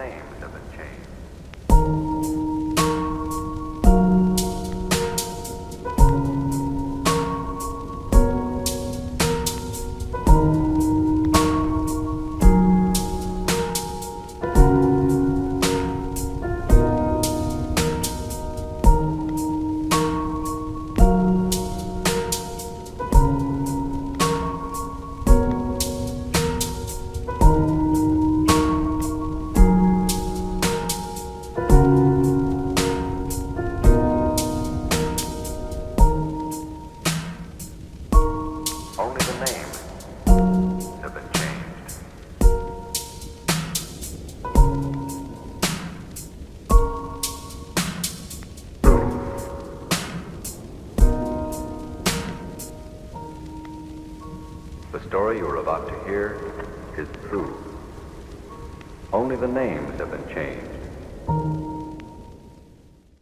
names have been changed. Only the names have been changed. The story you are about to hear is true. Only the names have been changed.